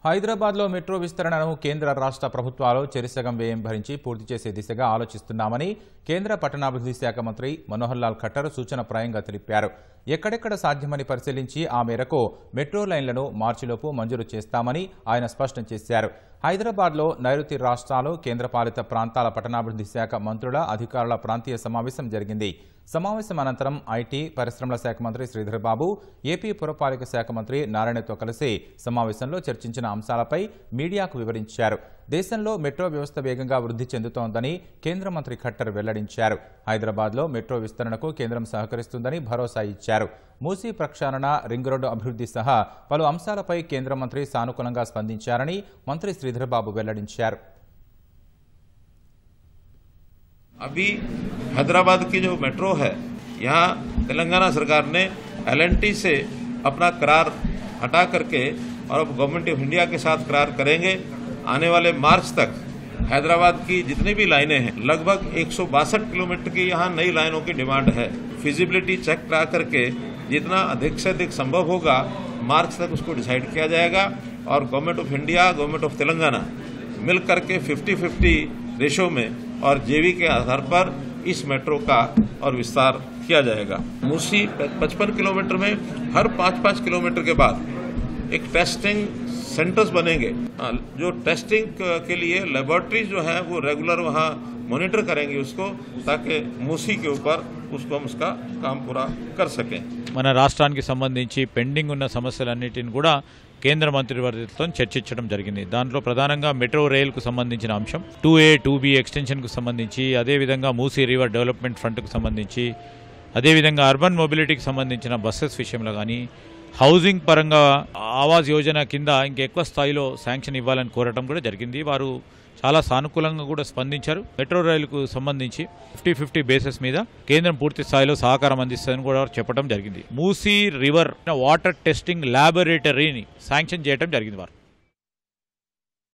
హైదరాబాద్లో మెట్రో విస్తరణను కేంద్ర రాష్ట్ర ప్రభుత్వాలు చెరిసగం వ్యయం భరించి పూర్తి చేసే దిశగా ఆలోచిస్తున్నామని కేంద్ర పట్టణాభివృద్ధి శాఖ మంత్రి మనోహర్ లాల్ ఖట్టర్ సూచనప్రాయంగా తెలిపారు. ఎక్కడెక్కడ సాధ్యమని పరిశీలించి ఆ మేరకు మెట్రో లైన్లను మార్చిలోపు మంజూరు చేస్తామని ఆయన స్పష్టం చేశారు. హైదరాబాద్లో నైరుతి రాష్ట్రాలు, కేంద్రపాలిత ప్రాంతాల పట్టణాభివృద్ధి శాఖ మంత్రుల, అధికారుల ప్రాంతీయ సమావేశం జరిగింది. సమావేశం అనంతరం ఐటీ, పరిశ్రమల శాఖ మంత్రి శ్రీధర్ బాబు, ఏపీ పురపాలిక శాఖ మంత్రి నారాయణతో కలిసి సమావేశంలో చర్చించిన అంశాలపై మీడియాకు వివరించారు. దేశంలో మెట్రో వ్యవస్థ వేగంగా వృద్ధి చెందుతోందని కేంద్ర మంత్రి ఖట్టర్ వెల్లడించారు. హైదరాబాద్లో మెట్రో విస్తరణకు కేంద్రం సహకరిస్తుందని భరోసా ఇచ్చారు. మూసీ ప్రక్షాళన, రింగ్ రోడ్డు అభివృద్ధి సహా పలు అంశాలపై కేంద్ర మంత్రి సానుకూలంగా స్పందించారని మంత్రి శ్రీధర్ బాబు వెల్లడించారు. अभी हैदराबाद की जो मेट्रो है, यहाँ तेलंगाना सरकार ने L&T से अपना करार हटा करके और अब गवर्नमेंट ऑफ इंडिया के साथ करार करेंगे. आने वाले मार्च तक हैदराबाद की जितनी भी लाइनें हैं, लगभग 162 किलोमीटर की यहाँ नई लाइनों की डिमांड है. फिजिबिलिटी चेक करा करके जितना अधिक से अधिक संभव होगा मार्च तक उसको डिसाइड किया जाएगा और government of India, government of Telangana मिल करके 50-50 रेशो में और जेवी के आधार पर इस मेट्रो का और विस्तार किया जाएगा. मूसी 55 किलोमीटर में हर 5-5 किलोमीटर के बाद एक टेस्टिंग सेंटर्स बनेंगे. जो टेस्टिंग के लिए लेबोरेटरी जो है वो रेगुलर वहाँ मॉनिटर करेंगे उसको, ताकि मूसी के ऊपर उसको हम उसका काम पूरा कर सकें. మన రాష్ట్రానికి సంబంధించి పెండింగ్ ఉన్న సమస్యలన్నిటిని కూడా కేంద్ర మంత్రివర్గంతో చర్చించడం జరిగింది. దాంట్లో ప్రధానంగా మెట్రో రైలుకు సంబంధించిన అంశం, 2A, 2B ఎక్స్టెన్షన్కు సంబంధించి, అదేవిధంగా మూసీ రివర్ డెవలప్మెంట్ ఫ్రంట్కు సంబంధించి, అదేవిధంగా అర్బన్ మొబిలిటీకి సంబంధించిన బస్సెస్ విషయంలో కానీ, హౌసింగ్ పరంగా ఆవాస్ యోజన కింద ఇంకెక్కువ స్థాయిలో శాంక్షన్ ఇవ్వాలని కోరటం కూడా జరిగింది. వారు చాలా సానుకూలంగా కూడా స్పందించారు. మెట్రో రైలుకు సంబంధించి 50-50 బేసిస్ మీద కేంద్రం పూర్తి స్థాయిలో సహకారం అందిస్తుందని కూడా చెప్పడం జరిగింది. మూసీ రివర్ వాటర్ టెస్టింగ్ ల్యాబొరేటరీని శాంక్షన్ చేయడం జరిగింది వారు.